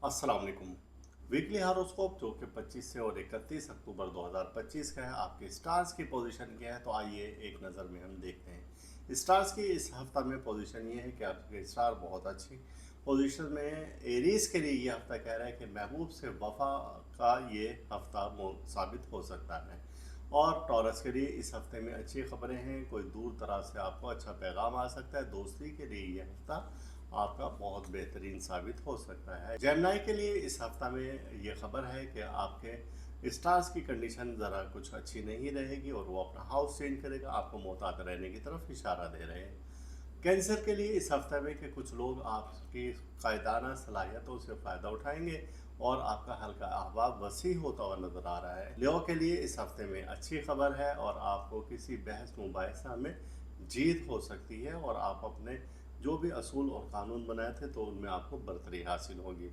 अस्सलाम वालेकुम। Weekly horoscope जो कि 25 से और 31 अक्टूबर 2025 का है, आपके स्टार्स की पोजीशन क्या है तो आइए एक नज़र में हम देखते हैं। स्टार्स की इस हफ्ता में पोजीशन ये है कि आपके स्टार बहुत अच्छी पोजीशन में है। एरीज के लिए ये हफ्ता कह रहा है कि महबूब से वफा का ये हफ्ता साबित हो सकता है। और टॉरस के लिए इस हफ्ते में अच्छी खबरें हैं, कोई दूर दराज से आपको अच्छा पैगाम आ सकता है। दोस्ती के लिए ये हफ्ता आपका बहुत बेहतरीन साबित हो सकता है। जेमिनी के लिए इस हफ्ता में ये खबर है कि आपके स्टार्स की कंडीशन ज़रा कुछ अच्छी नहीं रहेगी और वो अपना हाउस चेंज करेगा, आपको मोहतात रहने की तरफ इशारा दे रहे हैं। कैंसर के लिए इस हफ्ते में कि कुछ लोग आपकी कायदाना सलाहियतों से फ़ायदा उठाएंगे और आपका हल्का अहबाब वसी होता हुआ नज़र आ रहा है। लियो के लिए इस हफ्ते में अच्छी खबर है और आपको किसी बहस मुबाहिसा में जीत हो सकती है और आप अपने जो भी असूल और कानून बनाए थे तो उनमें आपको बरतरी हासिल होगी।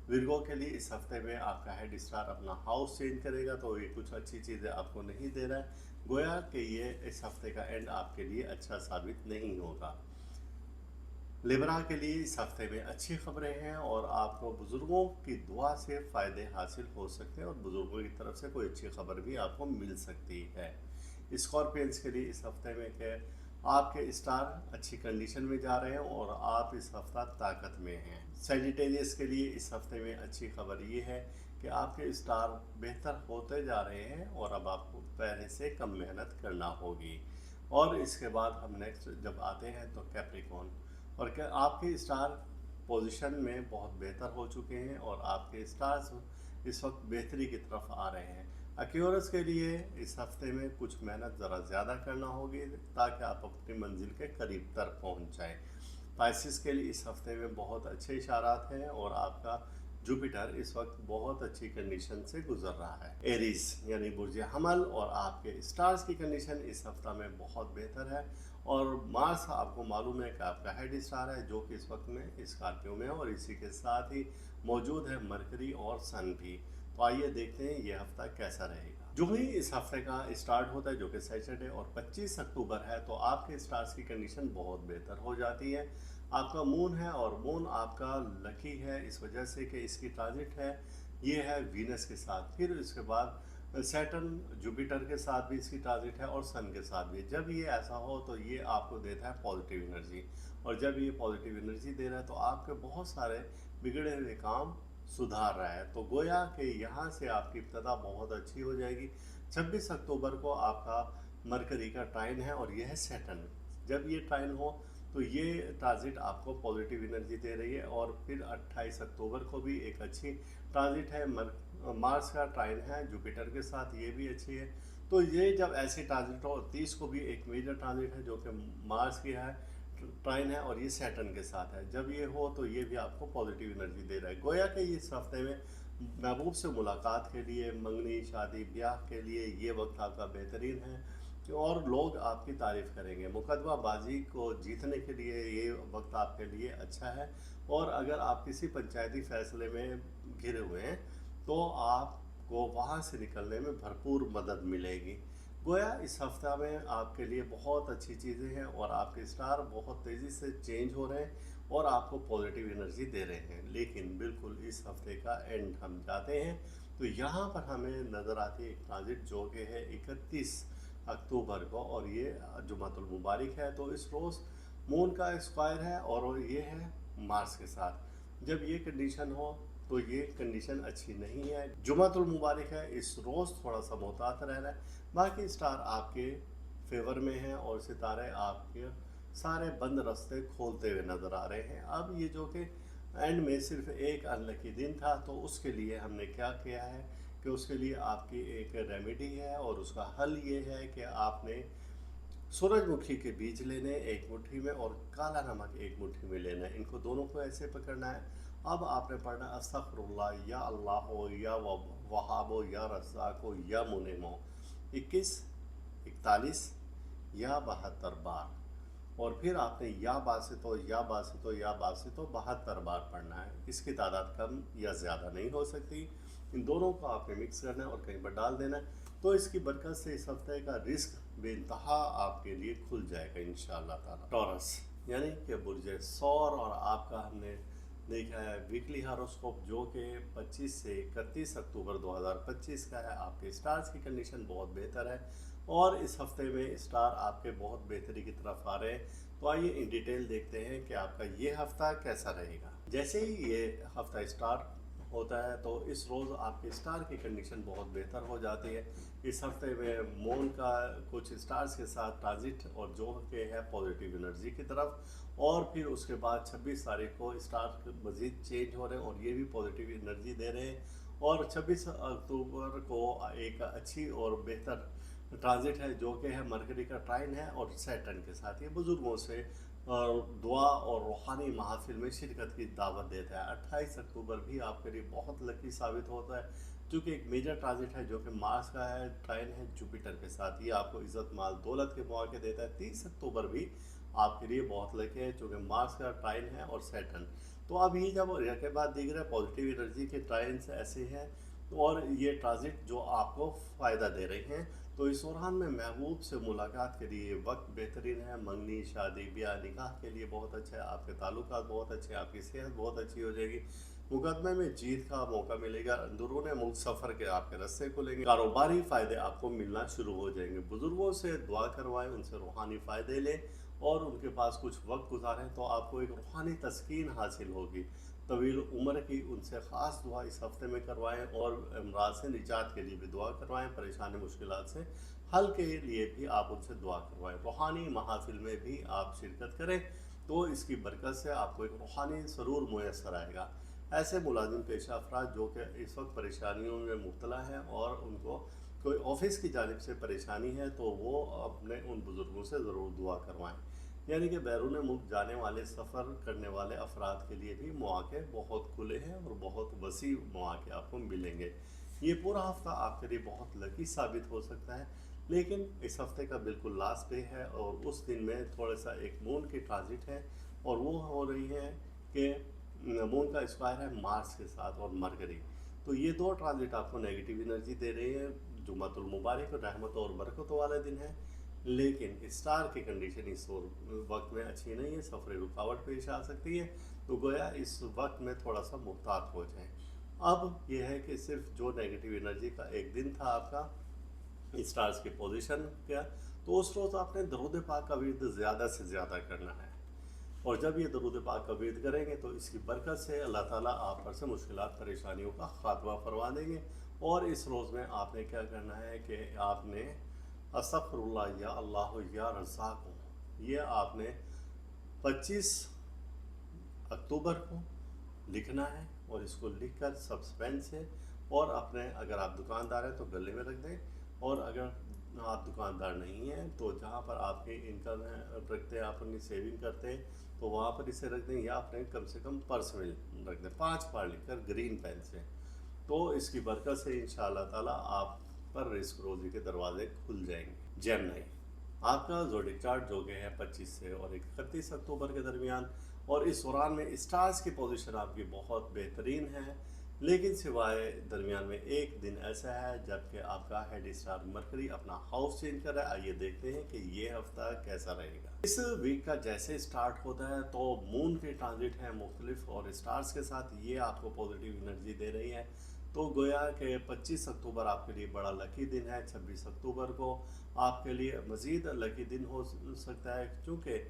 विर्गो के लिए इस हफ्ते में आपका हेड स्टार अपना हाउस चेंज करेगा तो ये कुछ अच्छी चीज़ें आपको नहीं दे रहा है। गोया कि ये इस हफ्ते का एंड आपके लिए अच्छा साबित नहीं होगा। लिब्रा के लिए इस हफ्ते में अच्छी खबरें हैं और आपको बुज़ुर्गों की दुआ से फ़ायदे हासिल हो सकते हैं और बुज़ुर्गों की तरफ से कोई अच्छी खबर भी आपको मिल सकती है। स्कॉर्पियंस के लिए इस हफ्ते में क्या आपके स्टार अच्छी कंडीशन में जा रहे हैं और आप इस हफ्ता ताकत में हैं। सेजिटेरियस के लिए इस हफ्ते में अच्छी खबर ये है कि आपके स्टार बेहतर होते जा रहे हैं और अब आपको पहले से कम मेहनत करना होगी। और इसके बाद हम नेक्स्ट जब आते हैं तो कैप्रिकॉन, और क्या आपके स्टार पोजीशन में बहुत बेहतर हो चुके हैं और आपके स्टार्स इस वक्त बेहतरी की तरफ आ रहे हैं। एक्यूरस के लिए इस हफ्ते में कुछ मेहनत ज़रा ज़्यादा करना होगी ताकि आप अपनी मंजिल के करीब तक पहुंच जाएं। पाइसिस के लिए इस हफ्ते में बहुत अच्छे इशारात हैं और आपका जुपिटर इस वक्त बहुत अच्छी कंडीशन से गुजर रहा है। एरीज यानी बुर्ज हमल और आपके स्टार्स की कंडीशन इस हफ्ता में बहुत बेहतर है और मार्स आपको मालूम है कि आपका हेड स्टार है जो कि इस वक्त में स्कॉर्पियो में है और इसी के साथ ही मौजूद है मरकरी और सन भी। तो आइए देखते हैं ये हफ्ता कैसा रहेगा। जो ही इस हफ्ते का स्टार्ट होता है जो कि सैटरडे और 25 अक्टूबर है तो आपके स्टार्स की कंडीशन बहुत बेहतर हो जाती है। आपका मून है और मून आपका लकी है इस वजह से कि इसकी ट्रांजिट है, ये है वीनस के साथ। फिर इसके बाद सैटर्न जुपिटर के साथ भी इसकी ट्रांजिट है और सन के साथ भी। जब ये ऐसा हो तो ये आपको देता है पॉजिटिव एनर्जी और जब ये पॉजिटिव एनर्जी दे रहा है तो आपके बहुत सारे बिगड़े हुए काम सुधार रहा है। तो गोया कि यहाँ से आपकी इब्तदा बहुत अच्छी हो जाएगी। 26 अक्टूबर को आपका मरकरी का ट्राइन है और यह है सैटर्न। जब ये ट्राइन हो तो ये ट्रांजिट आपको पॉजिटिव एनर्जी दे रही है और फिर 28 अक्टूबर को भी एक अच्छी ट्रांजिट है। मार्स का ट्राइन है जुपिटर के साथ, ये भी अच्छी है। तो ये जब ऐसी ट्रांजिट हो, 30 को भी एक मेजर ट्रांजिट है जो कि मार्स की है ट्राइन है और ये सैटर्न के साथ है। जब ये हो तो ये भी आपको पॉजिटिव एनर्जी दे रहा है। गोया कि इस हफ्ते में महबूब से मुलाकात के लिए, मंगनी शादी ब्याह के लिए ये वक्त आपका बेहतरीन है और लोग आपकी तारीफ़ करेंगे। मुकदमाबाजी को जीतने के लिए ये वक्त आपके लिए अच्छा है और अगर आप किसी पंचायती फैसले में घिरे हुए हैं तो आपको वहाँ से निकलने में भरपूर मदद मिलेगी। गोया इस हफ्ता में आपके लिए बहुत अच्छी चीज़ें हैं और आपके स्टार बहुत तेज़ी से चेंज हो रहे हैं और आपको पॉजिटिव एनर्जी दे रहे हैं। लेकिन बिल्कुल इस हफ्ते का एंड हम जाते हैं तो यहाँ पर हमें नज़र आती है एक ट्रांजिट जो कि है 31 अक्टूबर को और ये जुमातुल मुबारक है। तो इस रोज़ मून का स्क्वायर है और ये है मार्स के साथ। जब ये कंडीशन हो तो ये कंडीशन अच्छी नहीं है। जुमातुल मुबारक है, इस रोज़ थोड़ा सा मोहतात रहना है। बाकी स्टार आपके फेवर में हैं और सितारे आपके सारे बंद रास्ते खोलते हुए नज़र आ रहे हैं। अब ये जो कि एंड में सिर्फ एक अनलकी दिन था तो उसके लिए हमने क्या किया है कि उसके लिए आपकी एक रेमेडी है और उसका हल ये है कि आपने सूरजमुखी के बीज लेने एक मुट्ठी में और काला नमक एक मुट्ठी में लेना है। इनको दोनों को ऐसे पकड़ना है। अब आपने पढ़ना अस्तगफिरुल्लाह या अल्लाह हो या वहाब हो या रज़्ज़ाक हो या मुनीम हो 21, 41 या 72 बार और फिर आपने या बासितो या बासितो या बासितो 72 बार पढ़ना है। इसकी तादाद कम या ज़्यादा नहीं हो सकती। इन दोनों को आपने मिक्स करना है और कहीं पर डाल देना है तो इसकी बरकत से इस हफ्ते का रिस्क बेइंतहा आपके लिए खुल जाएगा इंशाअल्लाह ताला। टॉरस यानी कि बुर्ज सौर और आपका हमने देखा है वीकली हारोस्कोप जो कि 25 से 31 अक्टूबर 2025 का है। आपके स्टार्स की कंडीशन बहुत बेहतर है और इस हफ्ते में स्टार आपके बहुत बेहतरी की तरफ आ रहे हैं। तो आइए इन डिटेल देखते हैं कि आपका ये हफ्ता कैसा रहेगा। जैसे ही ये हफ्ता स्टार्ट होता है तो इस रोज़ आपके स्टार की कंडीशन बहुत बेहतर हो जाती है। इस हफ्ते में मून का कुछ स्टार्स के साथ ट्रांजिट और जो के है पॉजिटिव एनर्जी की तरफ, और फिर उसके बाद 26 तारीख को स्टार मज़ीद चेंज हो रहे हैं और ये भी पॉजिटिव एनर्जी दे रहे हैं। और 26 अक्टूबर को एक अच्छी और बेहतर ट्रांजिट है जो कि है मरकरी का ट्राइन है और सैटर्न के साथ। ये बुजुर्गों से दुआ और रूहानी महफिल में शिरकत की दावत देता है। 28 अक्टूबर भी आपके लिए बहुत लकी साबित होता है क्योंकि एक मेजर ट्रांजिट है जो कि मार्स का है, ट्राइन है जुपिटर के साथ। ये आपको इज़्ज़त माल दौलत के मौके देता है। 30 अक्टूबर भी आपके लिए बहुत लकी है क्योंकि मार्स का ट्राइन है और सैटर्न। तो अब ये जब के बाद दिख रहा है पॉजिटिव एनर्जी के ट्राइन्स ऐसे हैं और ये ट्रांजिट जो आपको फ़ायदा दे रही हैं। तो इस दौरान में महबूब से मुलाकात के लिए वक्त बेहतरीन है। मंगनी, शादी, ब्याह, निकाह के लिए बहुत अच्छा है। आपके ताल्लुकात बहुत अच्छे हैं, आपकी सेहत बहुत अच्छी हो जाएगी। मुकदमे में जीत का मौका मिलेगा। अंदरूनी मुल्क सफ़र के आपके रास्ते खुलेंगे। कारोबारी फ़ायदे आपको मिलना शुरू हो जाएंगे। बुज़ुर्गों से दुआ करवाएं, उनसे रूहानी फ़ायदे लें और उनके पास कुछ वक्त गुजारें तो आपको एक रूहानी तस्कीन हासिल होगी। तवील उम्र की उनसे ख़ास दुआ इस हफ्ते में करवाएं और अमराज से निजात के लिए भी दुआ करवाएं। परेशानी मुश्किलात से हल के लिए भी आप उनसे दुआ करवाएं। रूहानी महाफिल में भी आप शिरकत करें तो इसकी बरकत से आपको एक रूहानी सरूर मुयसर आएगा। ऐसे मुलाजिम पेशा अफराद जो कि इस वक्त परेशानियों में मुब्तला हैं और उनको कोई ऑफिस की जानिब से परेशानी है तो वो अपने उन बुज़ुर्गों से ज़रूर दुआ करवाएं। यानी कि बैरून मुल्क जाने वाले, सफ़र करने वाले अफराद के लिए भी मौके बहुत खुले हैं और बहुत वसी मौके आपको मिलेंगे। ये पूरा हफ्ता आपके लिए बहुत लकी साबित हो सकता है। लेकिन इस हफ्ते का बिल्कुल लास्ट डे है और उस दिन में थोड़ा सा एक मून की ट्रांजिट है और वो हो रही है कि मून का स्क्वायर है मार्स के साथ और मरकरी। तो ये दो ट्रांजिट आपको नेगेटिव एनर्जी दे रही है। जुमातुल मुबारक रहमत और बरकत वाला दिन है लेकिन स्टार की कंडीशन इस वक्त में अच्छी नहीं है। सफ़र रुकावट पेश आ सकती है तो गोया इस वक्त में थोड़ा सा मुहतात हो जाए। अब यह है कि सिर्फ जो नेगेटिव एनर्जी का एक दिन था आपका स्टार्स की पोजीशन क्या, तो उस रोज़ आपने दरूद पाक का विर्द ज़्यादा से ज़्यादा करना है। और जब ये दरूद पाक का विर्द करेंगे तो इसकी बरकत से अल्लाह ताला आप पर से मुश्किलात परेशानियों का खात्मा फरमा देंगे। और इस रोज़ में आपने क्या करना है कि आपने अस्तगफिरुल्लाह या अल्लाह या रज़्ज़ाक़ ये आपने 25 अक्टूबर को लिखना है और इसको लिखकर सस्पेंस से और अपने, अगर आप दुकानदार हैं तो गले में रख दें और अगर आप दुकानदार नहीं हैं तो जहाँ पर आपके इनकम रखते हैं, आप अपनी सेविंग करते हैं तो वहाँ पर इसे रख दें या अपने कम से कम पर्स में रख दें। 5 बार लिखकर ग्रीन पेन से। तो इसकी बरकत से इंशाअल्लाह ताला आप पर रिस्क रोज़ी के दरवाजे खुल जाएंगे। जेमिनी, आपका ज़ोडिक चार्ट जो कि है 25 से और 31 अक्टूबर के दरमियान, और इस दौरान में स्टार्स की पोजीशन आपकी बहुत बेहतरीन है। लेकिन सिवाय दरमियान में एक दिन ऐसा है जबकि आपका हेड स्टार मरकरी अपना हाउस चेंज कर रहा है। आइए देखते हैं कि ये हफ्ता कैसा रहेगा। इस वीक का जैसे स्टार्ट होता है तो मून के ट्रांजिट हैं मुख्तलिफ और स्टार्स के साथ, ये आपको पॉजिटिव एनर्जी दे रही है। तो गोया कि 25 अक्टूबर आपके लिए बड़ा लकी दिन है। 26 अक्टूबर को आपके लिए मज़ीद लकी दिन हो सकता है क्योंकि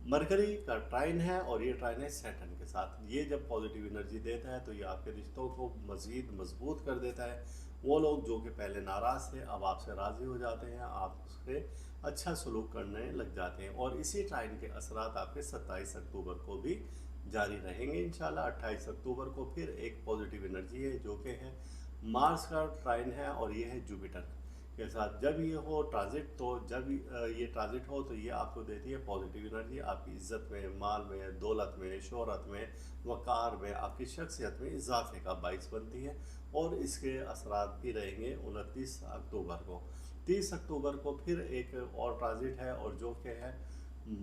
मरकरी का ट्राइन है और ये ट्राइन है सैटर्न के साथ। ये जब पॉजिटिव एनर्जी देता है तो ये आपके रिश्तों को मज़ीद मजबूत कर देता है। वो लोग जो कि पहले नाराज़ थे अब आपसे राज़ी हो जाते हैं, आप उससे अच्छा सलूक करने लग जाते हैं। और इसी ट्राइन के असरात आपके 27 अक्टूबर को भी जारी रहेंगे इंशाल्लाह। 28 अक्टूबर को फिर एक पॉजिटिव एनर्जी है जो कि है मार्स का ट्राइन है और ये है जुपिटर के साथ। जब ये हो ट्रांजिट तो जब ये ट्रांजिट हो तो ये आपको देती है पॉजिटिव एनर्जी, आपकी इज़्ज़त में, माल में, दौलत में, शोहरत में, वक़ार में, आपकी शख्सियत में इजाफे का बाइस बनती है। और इसके असरात भी रहेंगे 29 अक्टूबर को। 30 अक्टूबर को फिर एक और ट्रांजिट है और जो कि है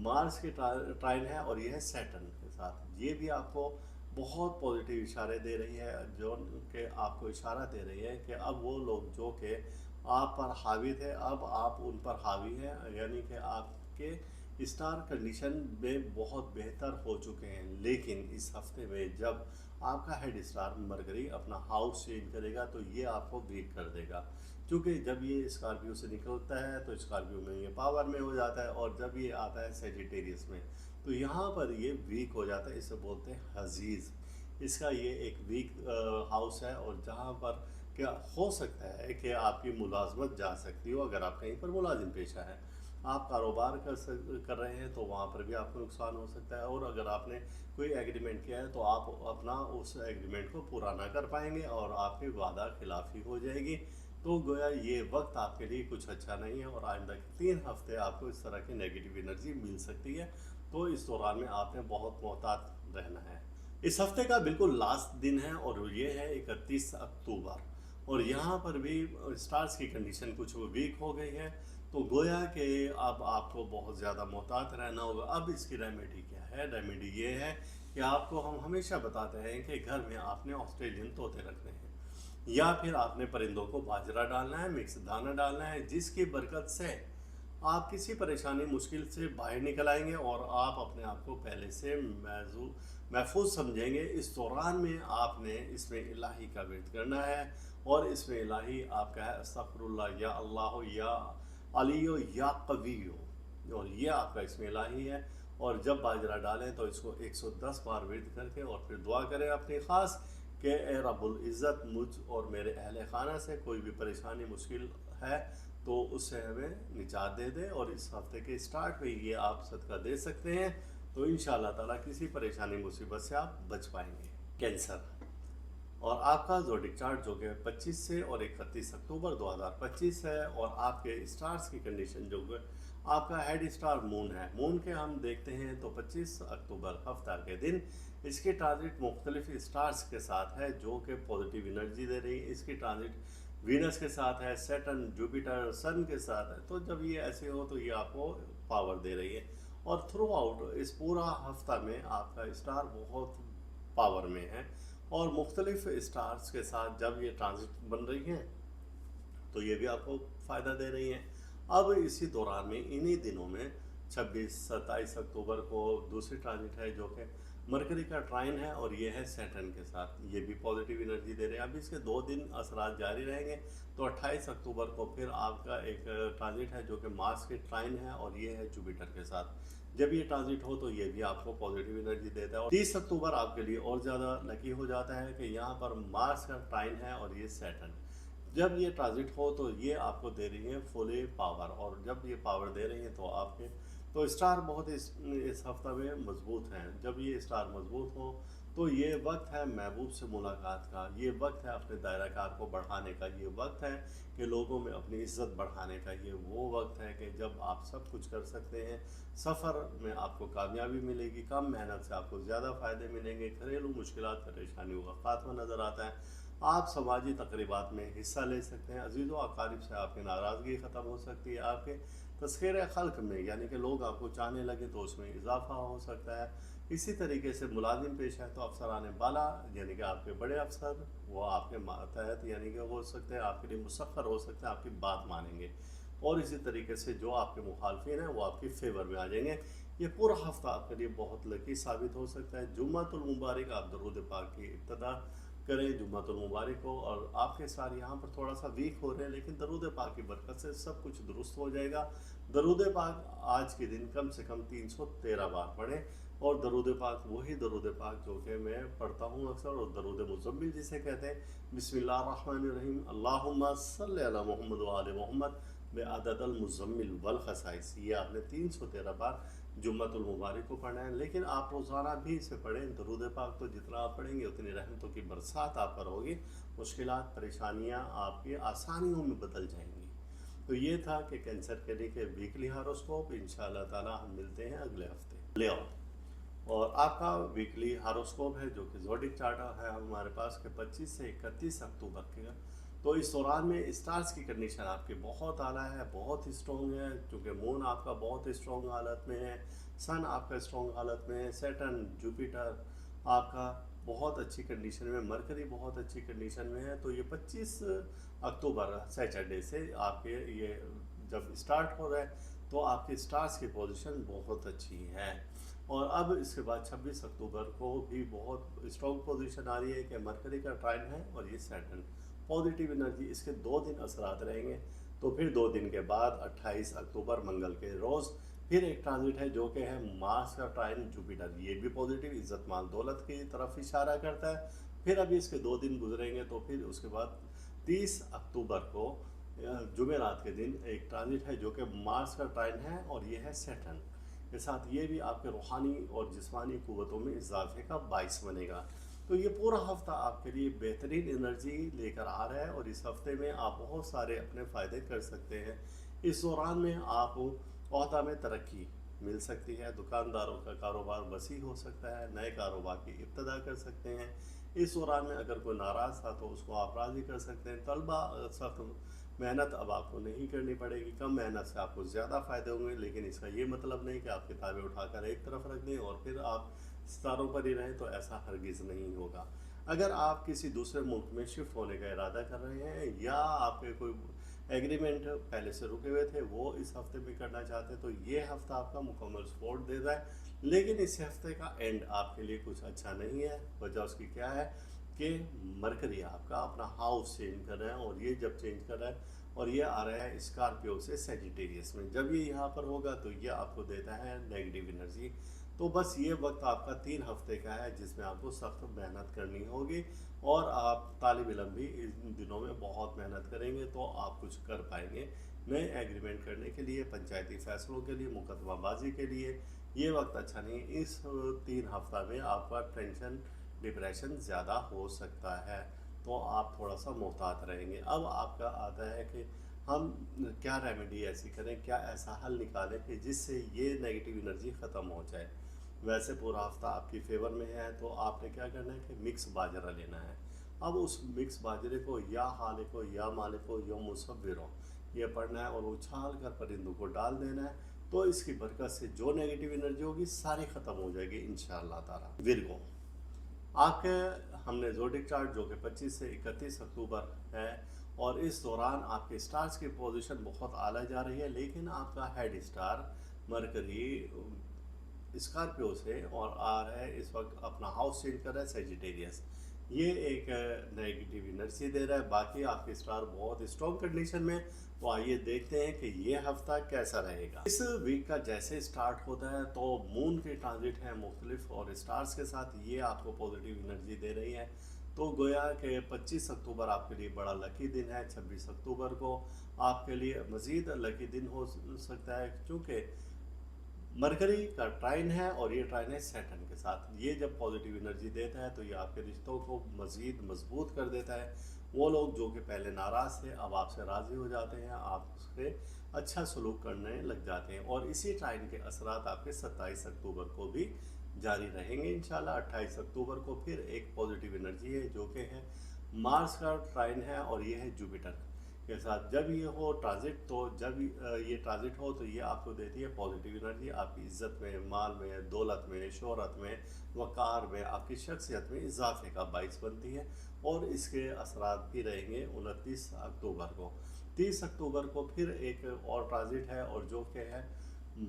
मार्स के ट्राइन है और ये है सैटर्न के साथ। ये भी आपको बहुत पॉजिटिव इशारे दे रही है जो कि आपको इशारा दे रही है कि अब वो लोग जो कि आप पर हावी थे अब आप उन पर हावी हैं। यानी कि आपके स्टार कंडीशन में बहुत बेहतर हो चुके हैं, लेकिन इस हफ्ते में जब आपका हेड स्टार मरकरी अपना हाउस चेंज करेगा तो ये आपको वीक कर देगा। क्योंकि जब ये स्कॉर्पियो से निकलता है तो स्कॉर्पियो में ये पावर में हो जाता है, और जब ये आता है सेजिटेरियस में तो यहाँ पर ये वीक हो जाता है। इसे बोलते हैं हजीज। इसका ये एक वीक हाउस है, और जहाँ पर क्या हो सकता है कि आपकी मुलाजमत जा सकती हो। अगर आप कहीं पर मुलाजिम पेशा है, आप कारोबार कर रहे हैं, तो वहाँ पर भी आपको नुकसान हो सकता है। और अगर आपने कोई एग्रीमेंट किया है तो आप अपना उस एग्रीमेंट को पूरा ना कर पाएंगे और आपकी वादा खिलाफी हो जाएगी। तो गोया ये वक्त आपके लिए कुछ अच्छा नहीं है, और आइंदा के 3 हफ्ते आपको इस तरह की नेगेटिव एनर्जी मिल सकती है। तो इस दौरान में आपने बहुत मोहतात रहना है। इस हफ्ते का बिल्कुल लास्ट दिन है, और ये है 31 अक्टूबर। और यहाँ पर भी स्टार्स की कंडीशन कुछ वीक हो गई है। तो गोया कि अब आपको बहुत ज़्यादा मोहतात रहना होगा। अब इसकी रेमेडी क्या है? रेमेडी ये है कि आपको हम हमेशा बताते हैं कि घर में आपने ऑस्ट्रेलियन तोते रखने हैं, या फिर आपने परिंदों को बाजरा डालना है, मिक्स दाना डालना है, जिसकी बरकत से आप किसी परेशानी मुश्किल से बाहर निकल आएंगे, और आप अपने आप को पहले से महफूज समझेंगे। इस दौरान में आपने इसमें इलाही का विर्द करना है, और इसमें इलाही आपका है अस्तगफिरुल्लाह या अल्लाह या अलियो या कवियो, और ये आपका इसमें इलाही है। और जब बाजरा डालें तो इसको 110 बार विर्द करके और फिर दुआ करें अपनी ख़ास कि ए रब्बुल इज़्ज़त, मुझ और मेरे अहल खाना से कोई भी परेशानी मुश्किल है तो उससे हमें निजात दे दे। और इस हफ्ते के स्टार्ट में ये आप सदका दे सकते हैं, तो इंशाअल्लाह ताला किसी परेशानी मुसीबत से आप बच पाएंगे। कैंसर, और आपका ज़ोडिक चार्ट जो कि 25 से और 31 अक्टूबर 2025 है, और आपके स्टार्स की कंडीशन जो कि आपका हेड स्टार मून है। मून के हम देखते हैं तो 25 अक्टूबर हफ्ता के दिन इसकी ट्रांजिट मुख्तलिफ स्टार्स के साथ है जो कि पॉजिटिव एनर्जी दे रही है। इसकी ट्रांजिट वीनस के साथ है, सैटर्न, जुपिटर, सन के साथ है। तो जब ये ऐसे हो तो ये आपको पावर दे रही है, और थ्रू आउट इस पूरा हफ्ता में आपका स्टार बहुत पावर में है। और मुख्तलिफ स्टार्स के साथ जब ये ट्रांजिट बन रही हैं तो ये भी आपको फ़ायदा दे रही हैं। अब इसी दौरान में इन्हीं दिनों में 26-27 अक्टूबर को दूसरी ट्रांजिट है जो कि मरकरी का ट्राइन है, और ये है सैटर्न के साथ। ये भी पॉजिटिव एनर्जी दे रहे हैं। अब इसके 2 दिन असरात जारी रहेंगे। तो 28 अक्टूबर को फिर आपका एक ट्रांजिट है जो कि मार्स के ट्राइन है, और ये है जुपिटर के साथ। जब ये ट्रांजिट हो तो ये भी आपको पॉजिटिव एनर्जी देता है। और 30 अक्टूबर आपके लिए और ज़्यादा लकी हो जाता है कि यहाँ पर मार्स का ट्राइन है और ये सैटर्न। जब ये ट्रांजिट हो तो ये आपको दे रही है फुल पावर, और जब ये पावर दे रही है तो आपके तो स्टार बहुत इस हफ्ता में मजबूत हैं। जब ये स्टार मजबूत हो तो ये वक्त है महबूब से मुलाकात का, ये वक्त है अपने दायरा कार को बढ़ाने का, ये वक्त है कि लोगों में अपनी इज्जत बढ़ाने का। ये वो वक्त है कि जब आप सब कुछ कर सकते हैं। सफ़र में आपको कामयाबी मिलेगी, कम मेहनत से आपको ज़्यादा फ़ायदे मिलेंगे। घरेलू मुश्किलात परेशानियों का खात्मा नज़र आता है। आप समाजी तकरीबात में हिस्सा ले सकते हैं। अजीज़ व अकारिब से आपकी नाराज़गी ख़त्म हो सकती है। आपके तस्ख़ीर खल्क में यानी कि लोग आपको चाहने लगे तो उसमें इजाफ़ा हो सकता है। इसी तरीके से मुलाजिम पेश है तो अफसरान बाला यानी कि आपके बड़े अफसर वो आपके मातहत यानी कि हो सकते हैं, आपके लिए मुसख्खर हो सकते हैं, आपकी बात मानेंगे। और इसी तरीके से जो आपके मुखालफिन हैं वो आपकी फेवर में आ जाएंगे। ये पूरा हफ्ता आपके लिए बहुत लकी साबित हो सकता है। जुम्मतुल मुबारक, आप दरूद पाक की इब्तिदा करें जुम्मतुल मुबारक को। और आपके सारे यहाँ पर थोड़ा सा वीक हो रहे हैं, लेकिन दरूद पाक की बरकत से सब कुछ दुरुस्त हो जाएगा। दरूद पाक आज के दिन कम से कम 313 बार पढ़ें। और दरूद पाक वही दरूद पाक जो कि मैं पढ़ता हूँ अक्सर, और दरूद मुज़म्मिल जिसे कहते हैं, बिस्मिल्लाहिर्रहमानिर्रहीम अल्लाहुम्मा सल्लि अला मुहम्मद व आले मुहम्मद बेअददल मुज़म्मिल वल खसाइस। ये आपने 313 बार जुम्मतुल मुबारक को पढ़ना है। लेकिन आप रोज़ाना भी इसे पढ़ें। दरूद पाक तो जितना आप पढ़ेंगे उतनी रहमतों की बरसात आप पर होगी, मुश्किलात परेशानियाँ आपकी आसानियों में बदल जाएंगी। तो ये था कि कैंसर के लिए के वीकली हारोस्कोप। इंशाअल्लाह ताला हम मिलते हैं अगले हफ्ते। ले आओ, और आपका वीकली हारोस्कोप है जो कि ज़ोडिक चार्ट है हमारे पास के 25 से 31 अक्टूबर के। तो इस दौरान में स्टार्स की कंडीशन आपकी बहुत आला है, बहुत स्ट्रॉन्ग है, क्योंकि मून आपका बहुत स्ट्रॉन्ग हालत में है, सन आपका स्ट्रॉन्ग हालत में है, सैटर्न, जुपिटर आपका बहुत अच्छी कंडीशन में, मरकरी बहुत अच्छी कंडीशन में है। तो ये 25 अक्टूबर सैटरडे से आपके ये जब स्टार्ट हो रहा है तो आपके स्टार्स की पोजीशन बहुत अच्छी है। और अब इसके बाद 26 अक्टूबर को भी बहुत स्ट्रॉन्ग पोजीशन आ रही है कि मरकरी का ट्राइन है और ये सैटर्न पॉजिटिव एनर्जी, इसके 2 दिन असरात रहेंगे। तो फिर 2 दिन के बाद 28 अक्टूबर मंगल के रोज़ फिर एक ट्रांजिट है जो कि है मार्स का ट्राइन जुपिटर, ये भी पॉजिटिव इज्जत माल दौलत की तरफ इशारा करता है। फिर अभी इसके 2 दिन गुजरेंगे तो फिर उसके बाद 30 अक्टूबर को जुमेरात के दिन एक ट्रांजिट है जो कि मार्स का ट्राइन है और ये है सैटर्न के साथ। ये भी आपके रूहानी और जिस्मानी क़ुव्वतों में इजाफे का बाइस बनेगा। तो ये पूरा हफ्ता आपके लिए बेहतरीन एनर्जी लेकर आ रहा है और इस हफ्ते में आप बहुत सारे अपने फ़ायदे कर सकते हैं। इस दौरान में आप ओहदा में तरक्की मिल सकती है, दुकानदारों का कारोबार वसी हो सकता है, नए कारोबार की इब्तदा कर सकते हैं। इस दौरान में अगर कोई नाराज़ था तो उसको आप राज़ी कर सकते हैं। तलबा सख्त मेहनत अब आपको नहीं करनी पड़ेगी, कम मेहनत से आपको ज़्यादा फ़ायदे होंगे, लेकिन इसका ये मतलब नहीं कि आप किताबें उठाकर एक तरफ रख दें और फिर आप सितारों पर ही रहें, तो ऐसा हरगिज़ नहीं होगा। अगर आप किसी दूसरे मुल्क में शिफ्ट होने का इरादा कर रहे हैं या आपके कोई एग्रीमेंट पहले से रुके हुए थे वो इस हफ्ते में करना चाहते हैं, तो ये हफ्ता आपका मुकम्मल सपोर्ट दे रहा है। लेकिन इस हफ्ते का एंड आपके लिए कुछ अच्छा नहीं है। वजह उसकी क्या है कि मरकरी आपका अपना हाउस चेंज कर रहा है और ये जब चेंज कर रहा है और ये आ रहा है स्कॉर्पियो से सेजिटेरियस में, जब ये यहाँ पर होगा तो ये आपको देता है नेगेटिव एनर्जी। तो बस ये वक्त आपका 3 हफ्ते का है जिसमें आपको सख्त मेहनत करनी होगी और आप तालिब इल्म भी इन दिनों में बहुत मेहनत करेंगे तो आप कुछ कर पाएंगे। नए एग्रीमेंट करने के लिए, पंचायती फ़ैसलों के लिए, मुकदमाबाजी के लिए ये वक्त अच्छा नहीं। इस 3 हफ्ता में आपका टेंशन डिप्रेशन ज़्यादा हो सकता है, तो आप थोड़ा सा मोहतात रहेंगे। अब आपका आता है कि हम क्या रेमेडी ऐसी करें, क्या ऐसा हल निकालें कि जिससे ये नेगेटिव एनर्जी ख़त्म हो जाए। वैसे पूरा हफ्ता आपकी फेवर में है तो आपने क्या करना है कि मिक्स बाजरा लेना है। अब उस मिक्स बाजरे को या हालिको या मालिको या मुसव्विरो ये पढ़ना है और उछाल कर परिंदों को डाल देना है। तो इसकी बरकत से जो नेगेटिव एनर्जी होगी सारी ख़त्म हो जाएगी इंशाअल्लाह ताला। विरगो आपके हमने ज़ोडिक चार्ट जो कि 25 से 31 अक्टूबर है और इस दौरान आपके स्टार्स की पोजीशन बहुत आला जा रही है, लेकिन आपका हेड स्टार मरकरी स्कॉर्पियो से और आ रहा है इस वक्त अपना हाउस चेंज कर रहा है सेजिटेरियस। ये एक नेगेटिव एनर्जी दे रहा है। बाकी आपके स्टार बहुत स्ट्रॉन्ग कंडीशन में। तो आइए देखते हैं कि ये हफ्ता कैसा रहेगा। इस वीक का जैसे स्टार्ट होता है तो मून के ट्रांजिट हैं मुख्तलिफ और स्टार्स के साथ, ये आपको पॉजिटिव एनर्जी दे रही है। तो गोया कि 25 अक्टूबर आपके लिए बड़ा लकी दिन है। 26 अक्टूबर को आपके लिए मज़ीद लकी दिन हो सकता है क्योंकि मरकरी का ट्राइन है और ये ट्राइन है सैटर्न के साथ। ये जब पॉजिटिव एनर्जी देता है तो ये आपके रिश्तों को मज़ीद मजबूत कर देता है। वो लोग जो कि पहले नाराज़ थे अब आपसे राज़ी हो जाते हैं, आप उससे अच्छा सलूक करने लग जाते हैं। और इसी ट्राइन के असरात आपके 27 अक्टूबर को भी जारी रहेंगे इंशाल्लाह। 28 अक्टूबर को फिर एक पॉजिटिव एनर्जी है जो कि है मार्स का ट्राइन है और ये है जुपिटर के साथ। जब ये हो ट्रांजिट तो जब ये ट्रांजिट हो तो ये आपको देती है पॉजिटिव एनर्जी, आपकी इज़्ज़त में, माल में, दौलत में, शोहरत में, वक़ार में, आपकी शख्सियत में इजाफे का बाइस बनती है। और इसके असरात भी रहेंगे 29 अक्टूबर को। 30 अक्टूबर को फिर एक और ट्रांजिट है और जो कि है